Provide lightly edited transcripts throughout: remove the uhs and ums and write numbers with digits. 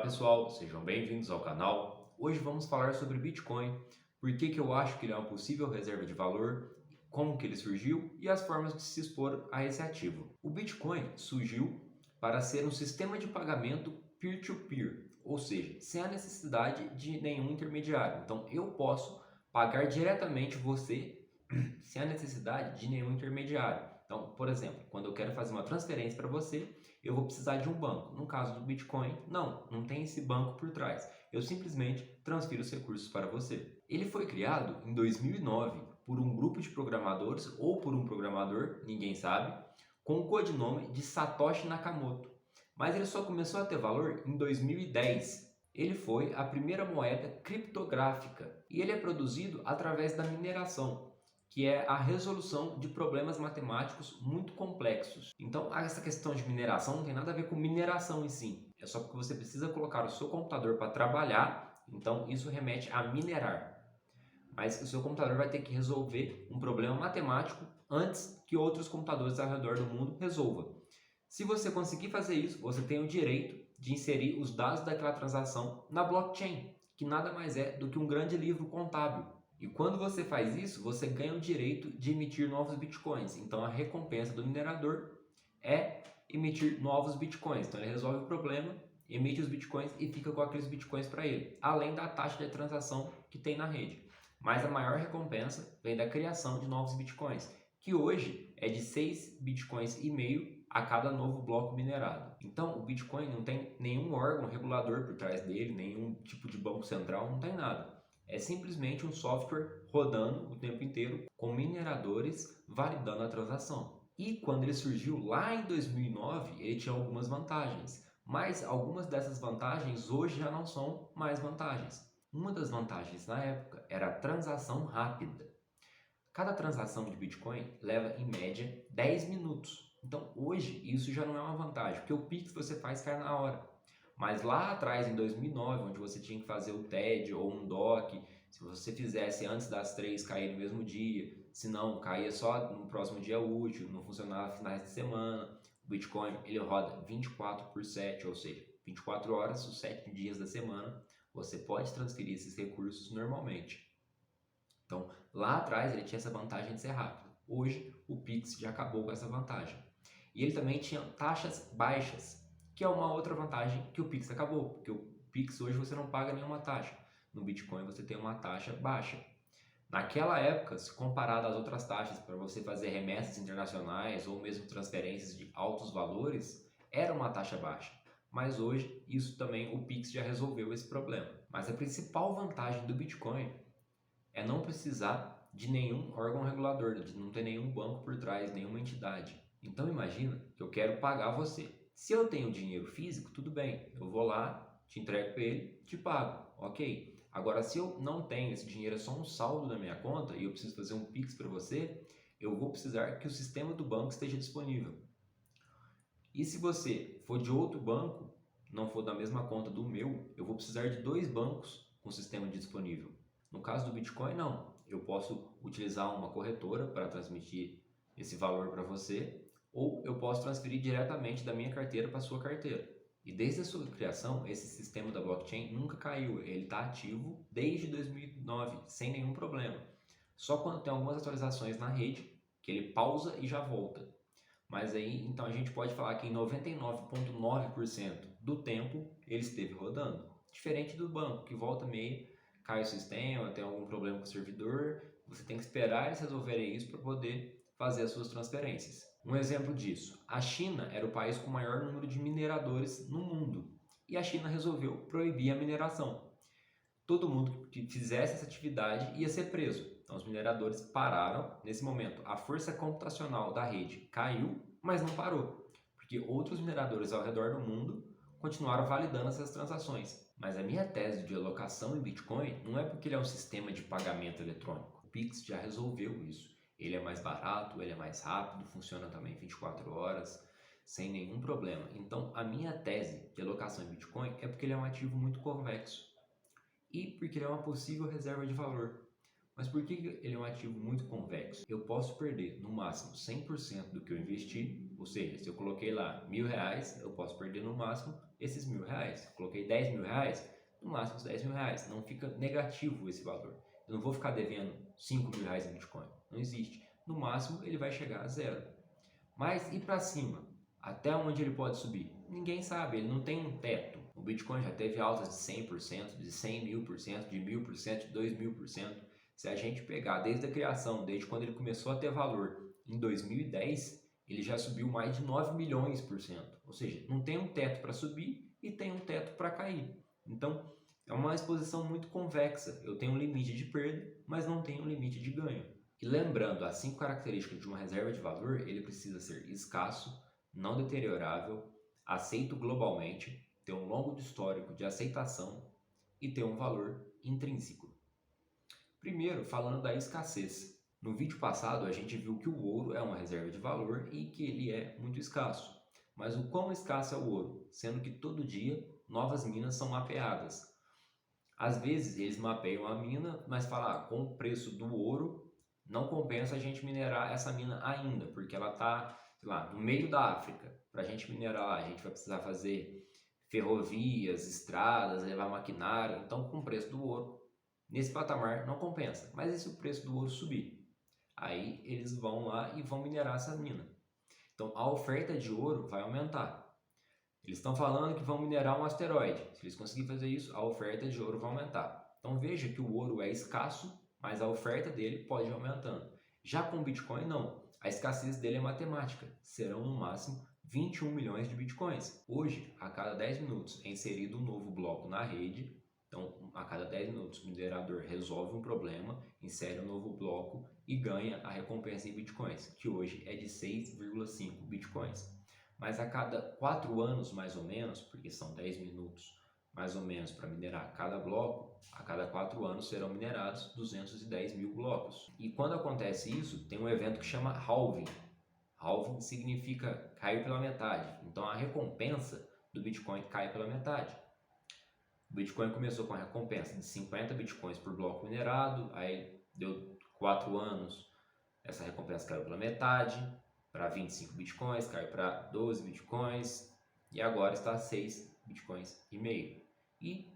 pessoal, sejam bem-vindos ao canal. Hoje vamos falar sobre Bitcoin, por que eu acho que ele é uma possível reserva de valor, como que ele surgiu e as formas de se expor a esse ativo. O Bitcoin surgiu para ser um sistema de pagamento peer-to-peer, ou seja, sem a necessidade de nenhum intermediário. Então eu posso pagar diretamente você sem a necessidade de nenhum intermediário. Então, por exemplo, quando eu quero fazer uma transferência para você, eu vou precisar de um banco. No caso do Bitcoin, não tem esse banco por trás. Eu simplesmente transfiro os recursos para você. Ele foi criado em 2009 por um grupo de programadores ou por um programador, ninguém sabe, com o codinome de Satoshi Nakamoto. Mas ele só começou a ter valor em 2010. Ele foi a primeira moeda criptográfica e ele é produzido através da mineração, que é a resolução de problemas matemáticos muito complexos. Então, essa questão de mineração não tem nada a ver com mineração em si. É só porque você precisa colocar o seu computador para trabalhar, então isso remete a minerar. Mas o seu computador vai ter que resolver um problema matemático antes que outros computadores ao redor do mundo resolvam. Se você conseguir fazer isso, você tem o direito de inserir os dados daquela transação na blockchain, que nada mais é do que um grande livro contábil. E quando você faz isso, você ganha o direito de emitir novos bitcoins. Então a recompensa do minerador é emitir novos bitcoins. Então ele resolve o problema, emite os bitcoins e fica com aqueles bitcoins para ele, além da taxa de transação que tem na rede. Mas a maior recompensa vem da criação de novos bitcoins, que hoje é de 6 bitcoins e meio a cada novo bloco minerado. Então o Bitcoin não tem nenhum órgão regulador por trás dele, nenhum tipo de banco central, não tem nada. É simplesmente um software rodando o tempo inteiro com mineradores validando a transação. E quando ele surgiu lá em 2009, ele tinha algumas vantagens, mas algumas dessas vantagens hoje já não são mais vantagens. Uma das vantagens na época era a transação rápida. Cada transação de Bitcoin leva em média 10 minutos. Então hoje isso já não é uma vantagem, porque o Pix você faz cai na hora. Mas lá atrás, em 2009, onde você tinha que fazer o TED ou um DOC, se você fizesse antes das 3, caía no mesmo dia, se não, caía só no próximo dia útil, não funcionava finais de semana. O Bitcoin ele roda 24 por 7, ou seja, 24 horas, os 7 dias da semana, você pode transferir esses recursos normalmente. Então, lá atrás ele tinha essa vantagem de ser rápido. Hoje, o Pix já acabou com essa vantagem. E ele também tinha taxas baixas, que é uma outra vantagem que o Pix acabou, porque o Pix hoje você não paga nenhuma taxa. No Bitcoin você tem uma taxa baixa. Naquela época, se comparado às outras taxas para você fazer remessas internacionais ou mesmo transferências de altos valores, era uma taxa baixa. Mas hoje, isso também, o Pix já resolveu esse problema. Mas a principal vantagem do Bitcoin é não precisar de nenhum órgão regulador, de não ter nenhum banco por trás, nenhuma entidade. Então imagina que eu quero pagar você. Se eu tenho dinheiro físico, tudo bem, eu vou lá, te entrego para ele, te pago, ok? Agora, se eu não tenho esse dinheiro, é só um saldo da minha conta e eu preciso fazer um Pix para você, eu vou precisar que o sistema do banco esteja disponível. E se você for de outro banco, não for da mesma conta do meu, eu vou precisar de 2 bancos com sistema disponível. No caso do Bitcoin, não. Eu posso utilizar uma corretora para transmitir esse valor para você, ou eu posso transferir diretamente da minha carteira para a sua carteira. E desde a sua criação, esse sistema da blockchain nunca caiu. Ele está ativo desde 2009, sem nenhum problema. Só quando tem algumas atualizações na rede, que ele pausa e já volta. Mas aí, então a gente pode falar que em 99,9% do tempo ele esteve rodando. Diferente do banco, que volta meio, cai o sistema, tem algum problema com o servidor, você tem que esperar eles resolverem isso para poder fazer as suas transferências. Um exemplo disso, a China era o país com o maior número de mineradores no mundo e a China resolveu proibir a mineração. Todo mundo que fizesse essa atividade ia ser preso. Então os mineradores pararam. Nesse momento, a força computacional da rede caiu, mas não parou, porque outros mineradores ao redor do mundo continuaram validando essas transações. Mas a minha tese de alocação em Bitcoin não é porque ele é um sistema de pagamento eletrônico. O Pix já resolveu isso. Ele é mais barato, ele é mais rápido, funciona também 24 horas, sem nenhum problema. Então a minha tese de alocação em Bitcoin é porque ele é um ativo muito convexo e porque ele é uma possível reserva de valor. Mas por que ele é um ativo muito convexo? Eu posso perder no máximo 100% do que eu investi, ou seja, se eu coloquei lá R$ 1.000, eu posso perder no máximo esses R$ 1.000. Se eu coloquei R$ 10.000, no máximo os R$ 10.000. Não fica negativo esse valor. Eu não vou ficar devendo R$ 5.000 em Bitcoin. Não existe. No máximo ele vai chegar a zero. Mas e para cima? Até onde ele pode subir? Ninguém sabe, ele não tem um teto. O Bitcoin já teve altas de 100%, de 100.000%, de 1.000%, de 2.000%. Se a gente pegar desde a criação, desde quando ele começou a ter valor em 2010, ele já subiu mais de 9 milhões por cento. Ou seja, não tem um teto para subir e tem um teto para cair. Então, é uma exposição muito convexa. Eu tenho um limite de perda, mas não tenho um limite de ganho. E lembrando, as 5 características de uma reserva de valor, ele precisa ser escasso, não deteriorável, aceito globalmente, ter um longo histórico de aceitação e ter um valor intrínseco. Primeiro, falando da escassez. No vídeo passado, a gente viu que o ouro é uma reserva de valor e que ele é muito escasso. Mas o quão escasso é o ouro? Sendo que todo dia novas minas são mapeadas. Às vezes eles mapeiam a mina, mas falam, com o preço do ouro, não compensa a gente minerar essa mina ainda, porque ela está, sei lá, no meio da África. Para a gente minerar lá, a gente vai precisar fazer ferrovias, estradas, levar maquinário. Então, com o preço do ouro, nesse patamar não compensa. Mas e se o preço do ouro subir? Aí eles vão lá e vão minerar essa mina. Então a oferta de ouro vai aumentar. Eles estão falando que vão minerar um asteroide. Se eles conseguirem fazer isso, a oferta de ouro vai aumentar. Então veja que o ouro é escasso, mas a oferta dele pode ir aumentando. Já com o Bitcoin, não. A escassez dele é matemática. Serão no máximo 21 milhões de Bitcoins. Hoje, a cada 10 minutos é inserido um novo bloco na rede. Então, a cada 10 minutos, o minerador resolve um problema, insere um novo bloco e ganha a recompensa em Bitcoins, que hoje é de 6,5 Bitcoins. Mas a cada 4 anos, mais ou menos, porque são 10 minutos mais ou menos para minerar cada bloco, a cada 4 anos serão minerados 210 mil blocos. E quando acontece isso, tem um evento que chama halving. Halving significa cair pela metade. Então a recompensa do Bitcoin cai pela metade. O Bitcoin começou com a recompensa de 50 Bitcoins por bloco minerado, aí deu 4 anos, essa recompensa caiu pela metade, para 25 Bitcoins, caiu para 12 Bitcoins e agora está a 6 Bitcoins e meio. E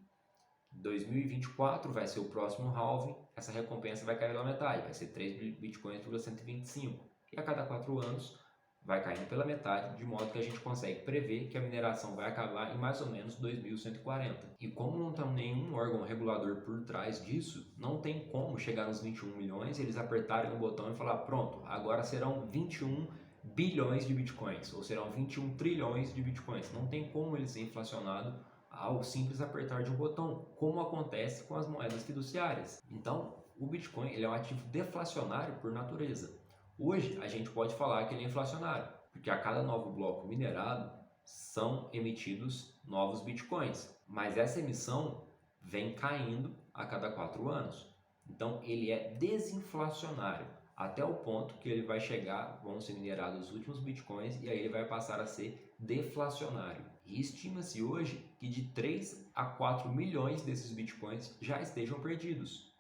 2024 vai ser o próximo halving, essa recompensa vai cair pela metade, vai ser 3 Bitcoins por 125. E a cada 4 anos vai caindo pela metade, de modo que a gente consegue prever que a mineração vai acabar em mais ou menos 2140. E como não tem nenhum órgão regulador por trás disso, não tem como chegar nos 21 milhões e eles apertarem o botão e falar, pronto, agora serão 21 bilhões de bitcoins, ou serão 21 trilhões de bitcoins. Não tem como ele ser inflacionado ao simples apertar de um botão, como acontece com as moedas fiduciárias. Então, o Bitcoin ele é um ativo deflacionário por natureza. Hoje, a gente pode falar que ele é inflacionário, porque a cada novo bloco minerado são emitidos novos bitcoins, mas essa emissão vem caindo a cada 4 anos. Então, ele é desinflacionário, até o ponto que ele vai chegar, vão ser minerados os últimos bitcoins e aí ele vai passar a ser deflacionário. E estima-se hoje que de 3 a 4 milhões desses bitcoins já estejam perdidos.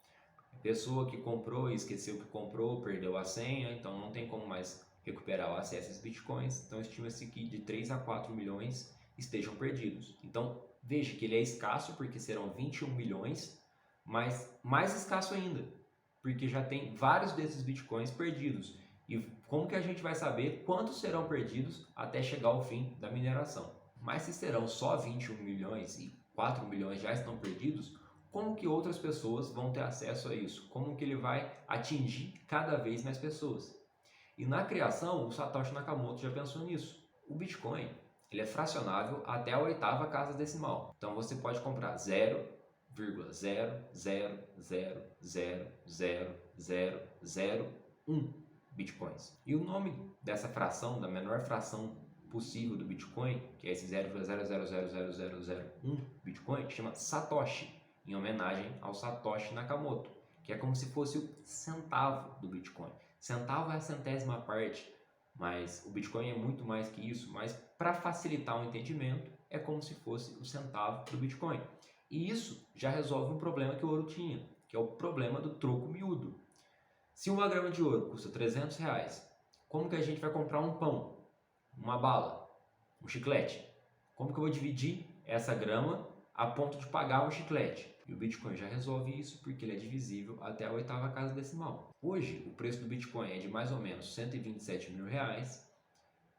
Pessoa que comprou e esqueceu que comprou, perdeu a senha, então não tem como mais recuperar o acesso a esses bitcoins. Então estima-se que de 3 a 4 milhões estejam perdidos. Então veja que ele é escasso porque serão 21 milhões, mas mais escasso ainda, porque já tem vários desses bitcoins perdidos. E como que a gente vai saber quantos serão perdidos até chegar ao fim da mineração? Mas se serão só 21 milhões e 4 milhões já estão perdidos, como que outras pessoas vão ter acesso a isso? Como que ele vai atingir cada vez mais pessoas? E na criação, o Satoshi Nakamoto já pensou nisso. O Bitcoin ele é fracionável até a 8ª casa decimal. Então você pode comprar 0,000000001 Bitcoins. E o nome dessa fração, da menor fração possível do Bitcoin, que é esse 0,0000001 Bitcoin, chama Satoshi, em homenagem ao Satoshi Nakamoto, que é como se fosse o centavo do Bitcoin. Centavo é a centésima parte, mas o Bitcoin é muito mais que isso, mas para facilitar o entendimento, é como se fosse o centavo do Bitcoin. E isso já resolve um problema que o ouro tinha. que é o problema do troco miúdo. Se 1 grama de ouro custa R$300, como que a gente vai comprar um pão, uma bala, um chiclete? Como que eu vou dividir essa grama a ponto de pagar um chiclete? E o Bitcoin já resolve isso porque ele é divisível até a 8ª casa decimal. Hoje, o preço do Bitcoin é de mais ou menos R$127 mil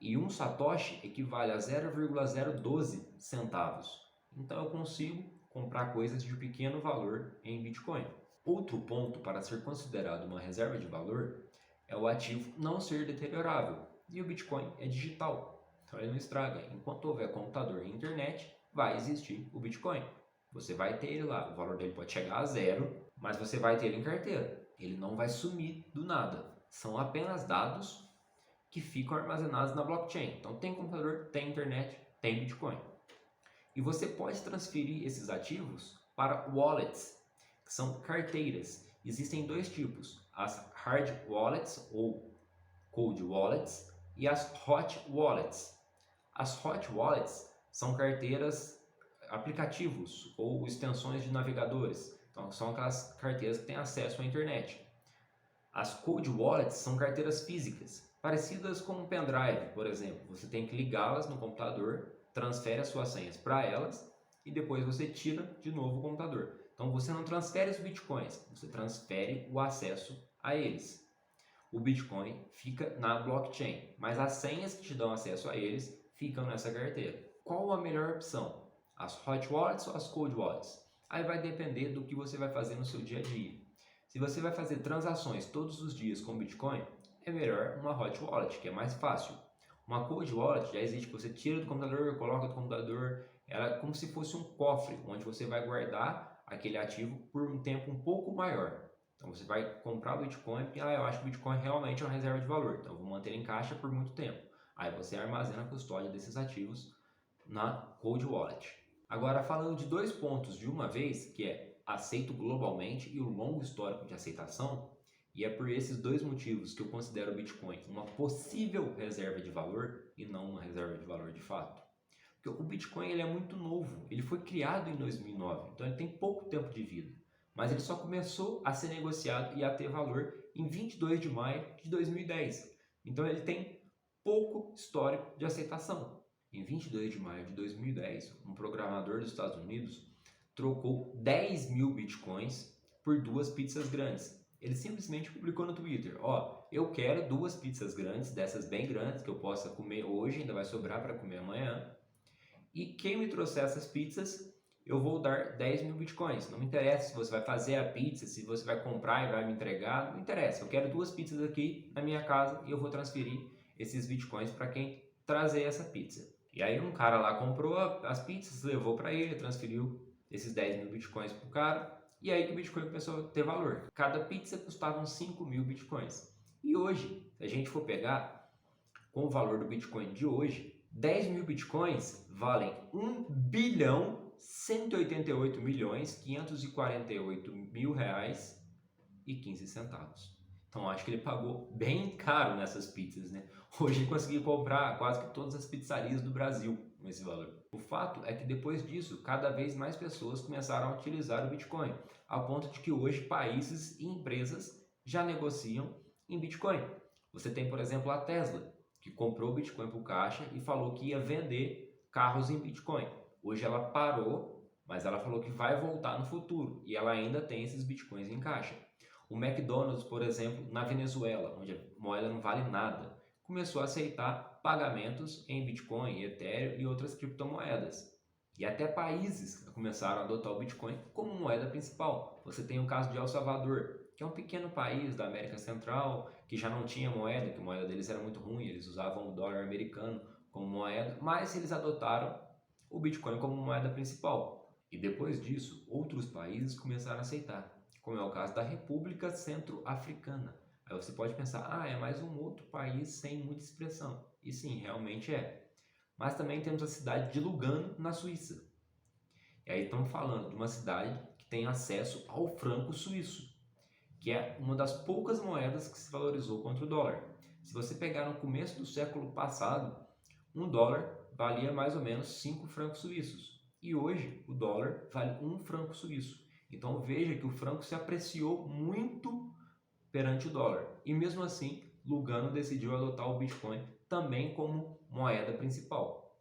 e um satoshi equivale a 0,012 centavos. Então eu consigo comprar coisas de pequeno valor em Bitcoin. Outro ponto para ser considerado uma reserva de valor é o ativo não ser deteriorável. E o Bitcoin é digital, então ele não estraga. Enquanto houver computador e internet, vai existir o Bitcoin. Você vai ter ele lá, o valor dele pode chegar a zero, mas você vai ter ele em carteira. Ele não vai sumir do nada. São apenas dados que ficam armazenados na blockchain. Então tem computador, tem internet, tem Bitcoin. E você pode transferir esses ativos para wallets, que são carteiras. Existem dois tipos, as hard wallets ou cold wallets e as hot wallets. As hot wallets são carteiras, aplicativos ou extensões de navegadores. Então são aquelas carteiras que têm acesso à internet. As cold wallets são carteiras físicas, parecidas com um pendrive, por exemplo. Você tem que ligá-las no computador, transfere as suas senhas para elas e depois você tira de novo o computador. Então você não transfere os bitcoins, você transfere o acesso a eles. O Bitcoin fica na blockchain, mas as senhas que te dão acesso a eles ficam nessa carteira. Qual a melhor opção? As hot wallets ou as cold wallets? Aí vai depender do que você vai fazer no seu dia a dia. Se você vai fazer transações todos os dias com Bitcoin, é melhor uma hot wallet, que é mais fácil. Uma cold wallet já existe, que você tira do computador, coloca do computador, ela é como se fosse um cofre, onde você vai guardar aquele ativo por um tempo um pouco maior. Então você vai comprar o Bitcoin e eu acho que o Bitcoin realmente é uma reserva de valor, então eu vou manter ele em caixa por muito tempo. Aí você armazena a custódia desses ativos na cold wallet. Agora falando de dois pontos de uma vez, que é aceito globalmente e o longo histórico de aceitação, e é por esses dois motivos que eu considero o Bitcoin uma possível reserva de valor e não uma reserva de valor de fato. Porque o Bitcoin ele é muito novo, ele foi criado em 2009, então ele tem pouco tempo de vida, mas ele só começou a ser negociado e a ter valor em 22 de maio de 2010. Então ele tem pouco histórico de aceitação. Em 22 de maio de 2010, um programador dos Estados Unidos trocou 10 mil bitcoins por 2 pizzas grandes. Ele simplesmente publicou no Twitter, eu quero 2 pizzas grandes, dessas bem grandes, que eu possa comer hoje, ainda vai sobrar para comer amanhã. E quem me trouxer essas pizzas, eu vou dar 10 mil bitcoins. Não me interessa se você vai fazer a pizza, se você vai comprar e vai me entregar, não interessa. Eu quero 2 pizzas aqui na minha casa e eu vou transferir esses bitcoins para quem trazer essa pizza. E aí um cara lá comprou as pizzas, levou para ele, transferiu esses 10 mil bitcoins pro cara, e aí que o Bitcoin começou a ter valor. Cada pizza custava uns 5 mil bitcoins. E hoje, se a gente for pegar com o valor do Bitcoin de hoje, 10 mil bitcoins valem 1 bilhão 188 milhões 548 mil reais e 15 centavos. Então acho que ele pagou bem caro nessas pizzas, né? Hoje ele conseguiu comprar quase que todas as pizzarias do Brasil com esse valor. O fato é que depois disso, cada vez mais pessoas começaram a utilizar o Bitcoin, ao ponto de que hoje países e empresas já negociam em Bitcoin. Você tem, por exemplo, a Tesla, que comprou o Bitcoin por caixa e falou que ia vender carros em Bitcoin. Hoje ela parou, mas ela falou que vai voltar no futuro e ela ainda tem esses Bitcoins em caixa. O McDonald's, por exemplo, na Venezuela, onde a moeda não vale nada, começou a aceitar pagamentos em Bitcoin, Ethereum e outras criptomoedas. E até países começaram a adotar o Bitcoin como moeda principal. Você tem o caso de El Salvador, que é um pequeno país da América Central, que já não tinha moeda, que a moeda deles era muito ruim, eles usavam o dólar americano como moeda, mas eles adotaram o Bitcoin como moeda principal. E depois disso, outros países começaram a aceitar, como é o caso da República Centro-Africana. Aí você pode pensar, é mais um outro país sem muita expressão. E sim, realmente é. Mas também temos a cidade de Lugano, na Suíça. E aí estamos falando de uma cidade que tem acesso ao franco suíço, que é uma das poucas moedas que se valorizou contra o dólar. Se você pegar no começo do século passado, um dólar valia mais ou menos 5 francos suíços. E hoje o dólar vale 1 franco suíço. Então veja que o franco se apreciou muito perante o dólar. E mesmo assim, Lugano decidiu adotar o Bitcoin também como moeda principal.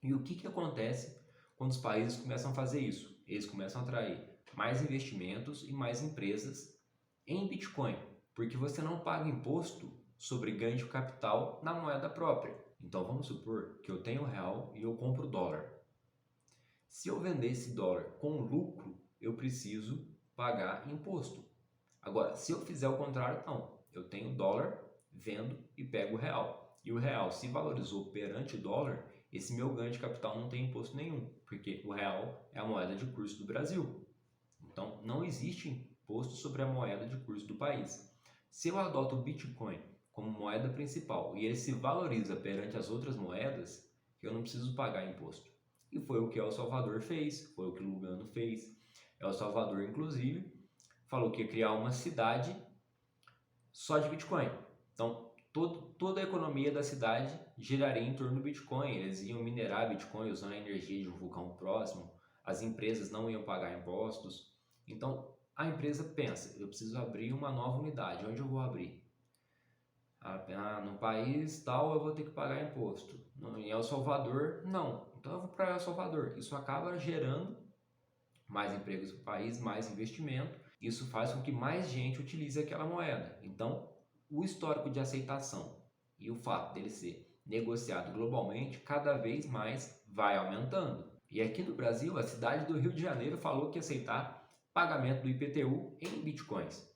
E o que acontece quando os países começam a fazer isso? Eles começam a atrair mais investimentos e mais empresas em Bitcoin, porque você não paga imposto sobre ganho de capital na moeda própria. Então vamos supor que eu tenho real e eu compro dólar. Se eu vender esse dólar com lucro, eu preciso pagar imposto. Agora, se eu fizer o contrário, não. Eu tenho dólar, vendo e pego o real. E o real se valorizou perante o dólar, esse meu ganho de capital não tem imposto nenhum, porque o real é a moeda de curso do Brasil. Então, não existe imposto sobre a moeda de curso do país. Se eu adoto o Bitcoin como moeda principal e ele se valoriza perante as outras moedas, eu não preciso pagar imposto. E foi o que El Salvador fez, foi o que Lugano fez. El Salvador, inclusive, falou que ia criar uma cidade só de Bitcoin. Então, toda a economia da cidade giraria em torno do Bitcoin. Eles iam minerar Bitcoin usando a energia de um vulcão próximo. As empresas não iam pagar impostos. Então, a empresa pensa, eu preciso abrir uma nova unidade. Onde eu vou abrir? No país tal eu vou ter que pagar imposto. Em El Salvador, não. Então eu vou para El Salvador. Isso acaba gerando mais empregos no país, mais investimento. Isso faz com que mais gente utilize aquela moeda. Então, o histórico de aceitação e o fato dele ser negociado globalmente cada vez mais vai aumentando. E aqui no Brasil, a cidade do Rio de Janeiro falou que ia aceitar pagamento do IPTU em bitcoins.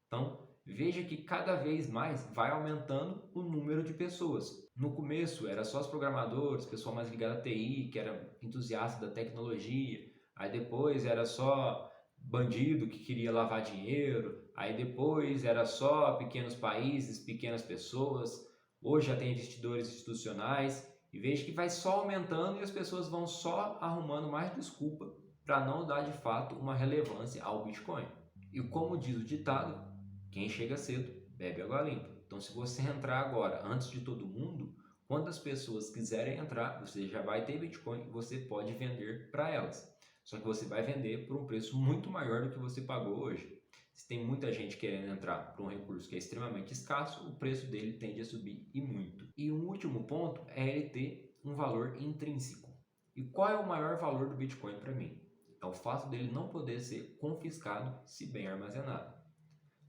Então, veja que cada vez mais vai aumentando o número de pessoas. No começo era só os programadores, pessoal mais ligado à TI, que era entusiasta da tecnologia. Aí depois era só bandido que queria lavar dinheiro. Aí depois era só pequenos países, pequenas pessoas. Hoje já tem investidores institucionais. E veja que vai só aumentando e as pessoas vão só arrumando mais desculpa para não dar de fato uma relevância ao Bitcoin. E como diz o ditado, quem chega cedo bebe água limpa. Então, se você entrar agora antes de todo mundo, quando as pessoas quiserem entrar, você já vai ter Bitcoin e você pode vender para elas. Só que você vai vender por um preço muito maior do que você pagou hoje. Se tem muita gente querendo entrar por um recurso que é extremamente escasso, o preço dele tende a subir e muito. E um último ponto é ele ter um valor intrínseco. E qual é o maior valor do Bitcoin para mim? É o fato dele não poder ser confiscado se bem armazenado.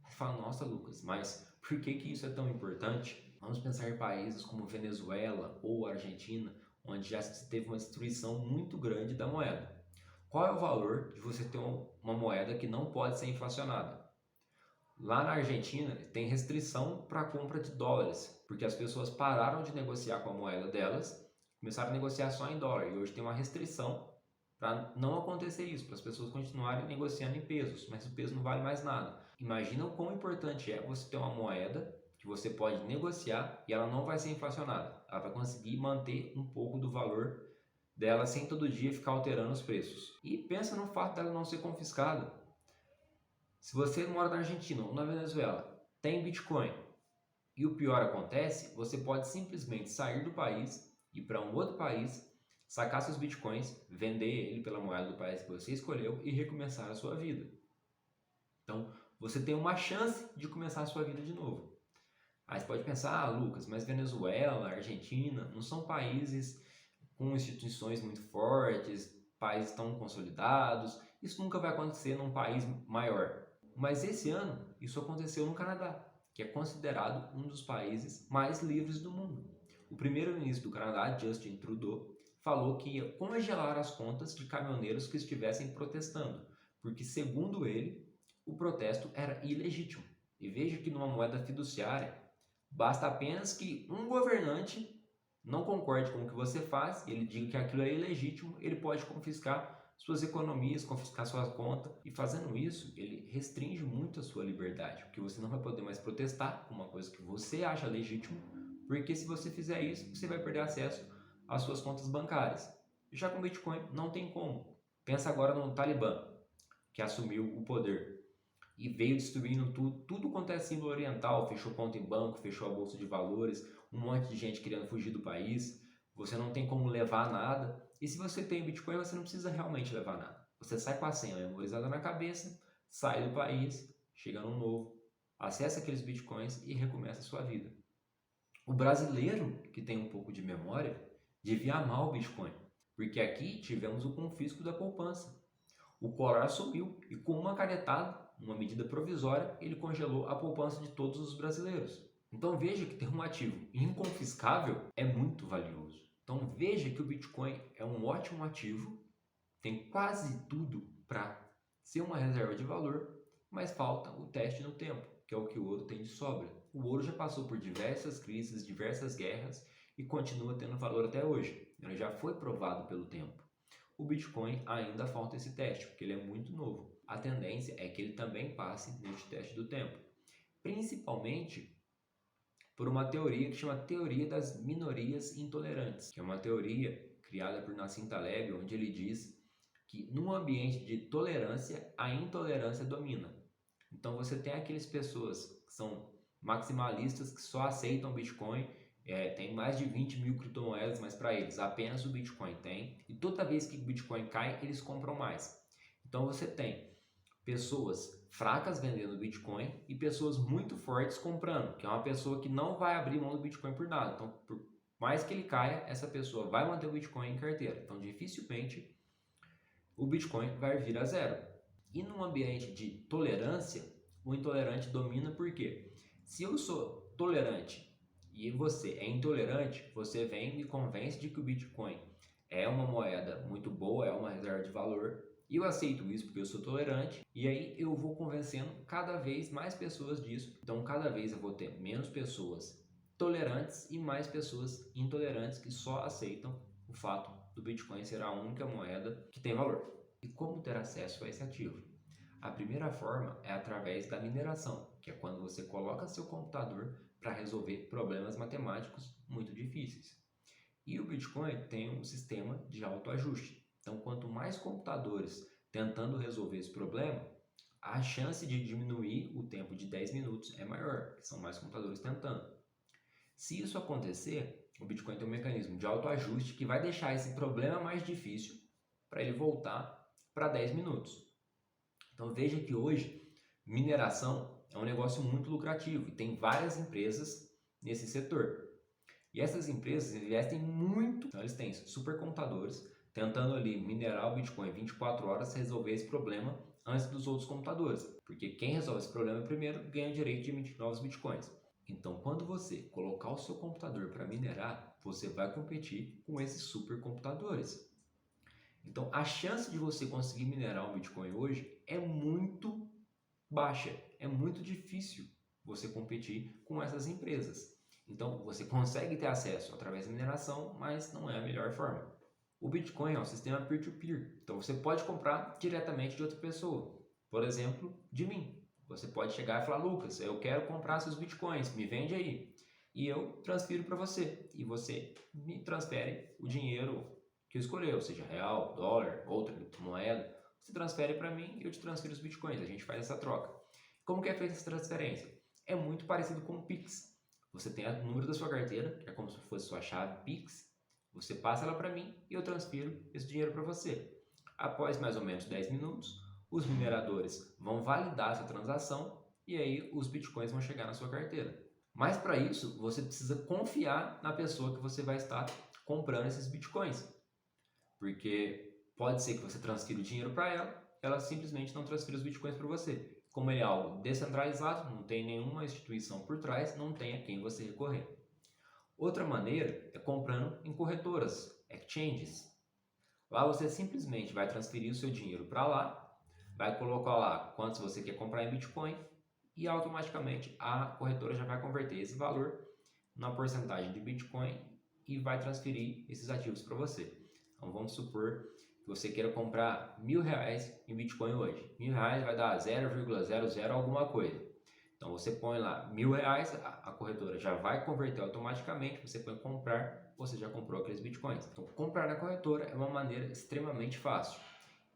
Você fala, nossa Lucas, mas por que isso é tão importante? Vamos pensar em países como Venezuela ou Argentina, onde já se teve uma destruição muito grande da moeda. Qual é o valor de você ter uma moeda que não pode ser inflacionada? Lá na Argentina tem restrição para a compra de dólares, porque as pessoas pararam de negociar com a moeda delas, começaram a negociar só em dólar, e hoje tem uma restrição para não acontecer isso, para as pessoas continuarem negociando em pesos, mas o peso não vale mais nada. Imagina o quão importante é você ter uma moeda que você pode negociar e ela não vai ser inflacionada. Ela vai conseguir manter um pouco do valor dela sem todo dia ficar alterando os preços. E pensa no fato dela não ser confiscada. Se você mora na Argentina ou na Venezuela, tem Bitcoin e o pior acontece, você pode simplesmente sair do país, ir para um outro país, sacar seus Bitcoins, vender ele pela moeda do país que você escolheu e recomeçar a sua vida. Então, você tem uma chance de começar a sua vida de novo. Aí você pode pensar, Lucas, mas Venezuela, Argentina, não são países com instituições muito fortes, países tão consolidados. Isso nunca vai acontecer num país maior. Mas esse ano, isso aconteceu no Canadá, que é considerado um dos países mais livres do mundo. O primeiro-ministro do Canadá, Justin Trudeau, falou que ia congelar as contas de caminhoneiros que estivessem protestando, porque, segundo ele, o protesto era ilegítimo. E veja que numa moeda fiduciária, basta apenas que um governante não concorde com o que você faz, ele diga que aquilo é ilegítimo, ele pode confiscar suas economias, confiscar suas contas, e fazendo isso, ele restringe muito a sua liberdade, porque você não vai poder mais protestar com uma coisa que você acha legítimo, porque se você fizer isso, você vai perder acesso às suas contas bancárias. Já com o Bitcoin, não tem como. Pensa agora no Talibã, que assumiu o poder e veio destruindo tudo quanto é símbolo oriental, fechou conta em banco, fechou a bolsa de valores, um monte de gente querendo fugir do país, você não tem como levar nada, e se você tem Bitcoin, você não precisa realmente levar nada. Você sai com a senha memorizada na cabeça, sai do país, chega num novo, acessa aqueles bitcoins e recomeça a sua vida. O brasileiro que tem um pouco de memória devia amar o Bitcoin, porque aqui tivemos o confisco da poupança. O Collor sumiu e com uma canetada, uma medida provisória, ele congelou a poupança de todos os brasileiros. Então veja que ter um ativo inconfiscável é muito valioso. Então veja que o Bitcoin é um ótimo ativo, tem quase tudo para ser uma reserva de valor, mas falta o teste no tempo, que é o que o ouro tem de sobra. O ouro já passou por diversas crises, diversas guerras e continua tendo valor até hoje. Ele já foi provado pelo tempo. O Bitcoin ainda falta esse teste, porque ele é muito novo. A tendência é que ele também passe neste teste do tempo, principalmente por uma teoria que chama Teoria das Minorias Intolerantes, que é uma teoria criada por Nassim Taleb, onde ele diz que num ambiente de tolerância, a intolerância domina. Então você tem aquelas pessoas que são maximalistas, que só aceitam Bitcoin, tem mais de 20 mil criptomoedas, mas para eles apenas o Bitcoin tem, e toda vez que o Bitcoin cai, eles compram mais. Então você tem pessoas fracas vendendo Bitcoin e pessoas muito fortes comprando, que é uma pessoa que não vai abrir mão do Bitcoin por nada. Então, por mais que ele caia, essa pessoa vai manter o Bitcoin em carteira. Então, dificilmente o Bitcoin vai vir a zero. E num ambiente de tolerância, o intolerante domina porque se eu sou tolerante e você é intolerante, você vem e me convence de que o Bitcoin é uma moeda muito boa, é uma reserva de valor, e eu aceito isso porque eu sou tolerante, e aí eu vou convencendo cada vez mais pessoas disso. Então, cada vez eu vou ter menos pessoas tolerantes e mais pessoas intolerantes que só aceitam o fato do Bitcoin ser a única moeda que tem valor. E como ter acesso a esse ativo? A primeira forma é através da mineração, que é quando você coloca seu computador para resolver problemas matemáticos muito difíceis. E o Bitcoin tem um sistema de autoajuste. Então, quanto mais computadores tentando resolver esse problema, a chance de diminuir o tempo de 10 minutos é maior, que são mais computadores tentando. Se isso acontecer, o Bitcoin tem um mecanismo de autoajuste que vai deixar esse problema mais difícil para ele voltar para 10 minutos. Então veja que hoje mineração é um negócio muito lucrativo e tem várias empresas nesse setor. E essas empresas investem muito, então eles têm supercomputadores tentando ali minerar o Bitcoin 24 horas, resolver esse problema antes dos outros computadores, porque quem resolve esse problema primeiro ganha o direito de emitir novos Bitcoins. Então, quando você colocar o seu computador para minerar, você vai competir com esses supercomputadores. Então, a chance de você conseguir minerar um Bitcoin hoje é muito baixa, é muito difícil você competir com essas empresas. Então, você consegue ter acesso através da mineração, mas não é a melhor forma. O Bitcoin é um sistema peer-to-peer, então você pode comprar diretamente de outra pessoa. Por exemplo, de mim. Você pode chegar e falar: Lucas, eu quero comprar seus Bitcoins, me vende aí. E eu transfiro para você. E você me transfere o dinheiro que eu escolheu, seja real, dólar, outra moeda. Você transfere para mim e eu te transfiro os Bitcoins. A gente faz essa troca. Como que é feita essa transferência? É muito parecido com o Pix. Você tem o número da sua carteira, que é como se fosse sua chave Pix. Você passa ela para mim e eu transfiro esse dinheiro para você. Após mais ou menos 10 minutos, os mineradores vão validar essa transação e aí os bitcoins vão chegar na sua carteira. Mas para isso, você precisa confiar na pessoa que você vai estar comprando esses bitcoins. Porque pode ser que você transfira o dinheiro para ela, ela simplesmente não transfira os bitcoins para você. Como ele é algo descentralizado, não tem nenhuma instituição por trás, não tem a quem você recorrer. Outra maneira é comprando em corretoras, exchanges. Lá você simplesmente vai transferir o seu dinheiro para lá, vai colocar lá quantos você quer comprar em Bitcoin e automaticamente a corretora já vai converter esse valor na porcentagem de Bitcoin e vai transferir esses ativos para você. Então vamos supor que você queira comprar R$1.000 em Bitcoin hoje. R$1.000 vai dar 0,00 alguma coisa. Então você põe lá R$1.000, a corretora já vai converter automaticamente, você põe comprar, você já comprou aqueles bitcoins. Então comprar na corretora é uma maneira extremamente fácil.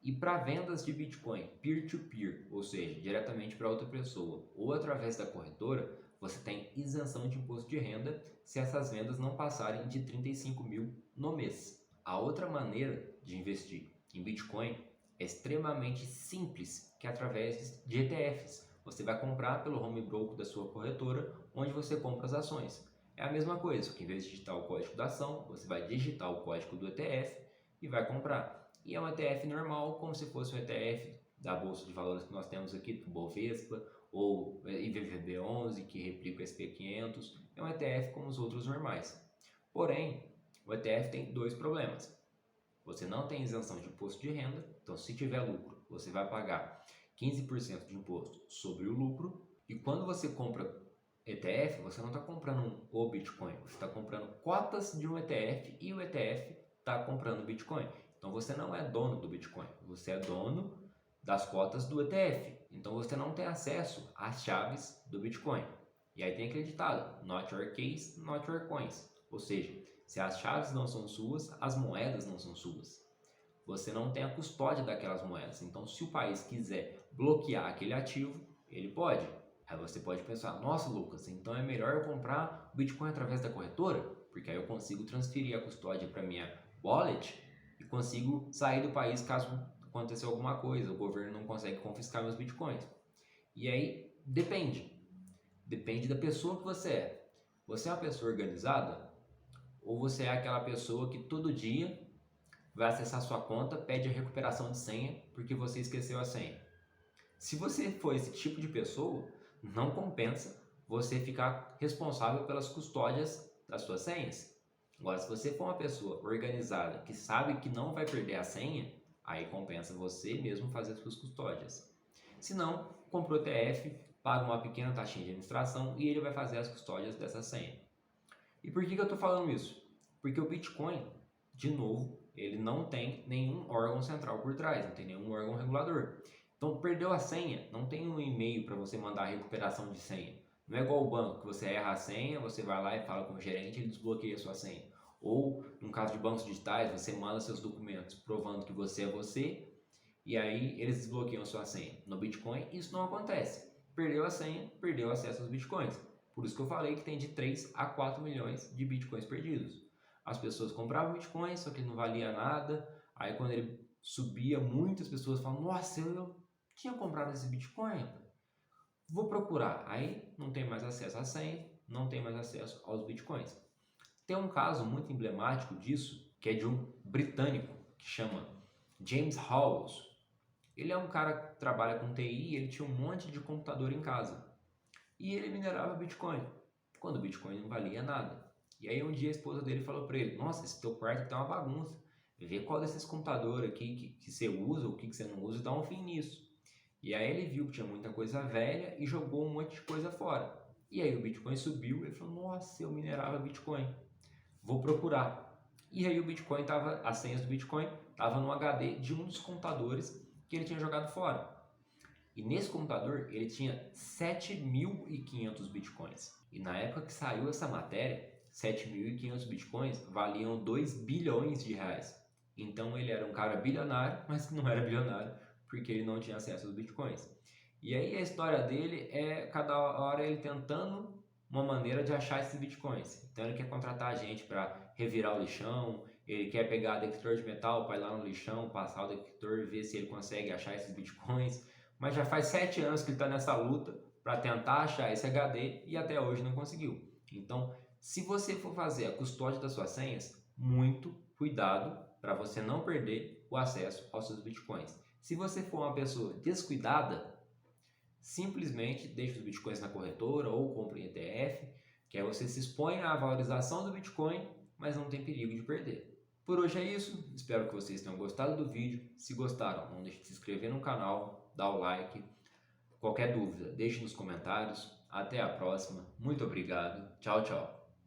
E para vendas de Bitcoin peer-to-peer, ou seja, diretamente para outra pessoa, ou através da corretora, você tem isenção de imposto de renda se essas vendas não passarem de 35 mil no mês. A outra maneira de investir em Bitcoin É extremamente simples, que é através de ETFs. Você vai comprar pelo home broker da sua corretora, onde você compra as ações. É a mesma coisa, só que em vez de digitar o código da ação, você vai digitar o código do ETF e vai comprar. E é um ETF normal, como se fosse um ETF da Bolsa de Valores que nós temos aqui, do Bovespa, ou IVVB11, que replica o SP500. É um ETF como os outros normais. Porém, o ETF tem dois problemas. Você não tem isenção de imposto de renda, então se tiver lucro, você vai pagar 15% de imposto sobre o lucro. E quando você compra ETF, você não está comprando o Bitcoin, você está comprando cotas de um ETF e o ETF está comprando Bitcoin. Então você não é dono do Bitcoin, você é dono das cotas do ETF. Então você não tem acesso às chaves do Bitcoin. E aí tem aquele ditado, not your case, not your coins. Ou seja, se as chaves não são suas, as moedas não são suas. Você não tem a custódia daquelas moedas. Então, se o país quiser bloquear aquele ativo, ele pode. Aí você pode pensar, nossa Lucas, então é melhor eu comprar o Bitcoin através da corretora? Porque aí eu consigo transferir a custódia para minha wallet e consigo sair do país caso aconteça alguma coisa, o governo não consegue confiscar meus Bitcoins. E aí, depende. Depende da pessoa que você é. Você é uma pessoa organizada? Ou você é aquela pessoa que todo dia vai acessar sua conta, pede a recuperação de senha porque você esqueceu a senha? Se você for esse tipo de pessoa, não compensa você ficar responsável pelas custódias das suas senhas. Agora, se você for uma pessoa organizada, que sabe que não vai perder a senha, aí compensa você mesmo fazer as suas custódias. Se não, compra o ETF, paga uma pequena taxinha de administração e ele vai fazer as custódias dessa senha. E por que eu estou falando isso? Porque o Bitcoin, de novo, ele não tem nenhum órgão central por trás, não tem nenhum órgão regulador. Então, perdeu a senha, não tem um e-mail para você mandar a recuperação de senha. Não é igual o banco, que você erra a senha, você vai lá e fala com o gerente e ele desbloqueia a sua senha. Ou, no caso de bancos digitais, você manda seus documentos provando que você é você e aí eles desbloqueiam a sua senha. No Bitcoin, isso não acontece. Perdeu a senha, perdeu acesso aos Bitcoins. Por isso que eu falei que tem de 3 a 4 milhões de Bitcoins perdidos. As pessoas compravam Bitcoin, só que não valia nada. Aí quando ele subia, muitas pessoas falavam, nossa, eu tinha comprado esse Bitcoin, vou procurar. Aí não tem mais acesso à senha, não tem mais acesso aos Bitcoins. Tem um caso muito emblemático disso, que é de um britânico, que chama James Howells. Ele é um cara que trabalha com TI e ele tinha um monte de computador em casa. E ele minerava Bitcoin, quando o Bitcoin não valia nada. E aí um dia a esposa dele falou para ele, nossa, esse teu quarto tá uma bagunça. Vê qual desses computadores aqui que você usa, o que você não usa e dá um fim nisso. E aí ele viu que tinha muita coisa velha e jogou um monte de coisa fora. E aí o Bitcoin subiu e ele falou, nossa, eu minerava Bitcoin, vou procurar. E aí o Bitcoin tava, as senhas do Bitcoin estavam no HD de um dos computadores que ele tinha jogado fora. E nesse computador ele tinha 7.500 bitcoins. E na época que saiu essa matéria, 7.500 bitcoins valiam 2 bilhões de reais. Então ele era um cara bilionário, mas que não era bilionário porque ele não tinha acesso aos bitcoins. E aí a história dele é cada hora ele tentando uma maneira de achar esses bitcoins. Então ele quer contratar gente para revirar o lixão, ele quer pegar detector de metal para ir lá no lixão, passar o detector e ver se ele consegue achar esses bitcoins. Mas já faz 7 anos que ele está nessa luta para tentar achar esse HD e até hoje não conseguiu. Então, se você for fazer a custódia das suas senhas, muito cuidado para você não perder o acesso aos seus bitcoins. Se você for uma pessoa descuidada, simplesmente deixe os bitcoins na corretora ou compre em ETF, que aí você se expõe à valorização do Bitcoin, mas não tem perigo de perder. Por hoje é isso, espero que vocês tenham gostado do vídeo. Se gostaram, não deixe de se inscrever no canal, dar o like. Qualquer dúvida, deixe nos comentários. Até a próxima, muito obrigado, tchau, tchau.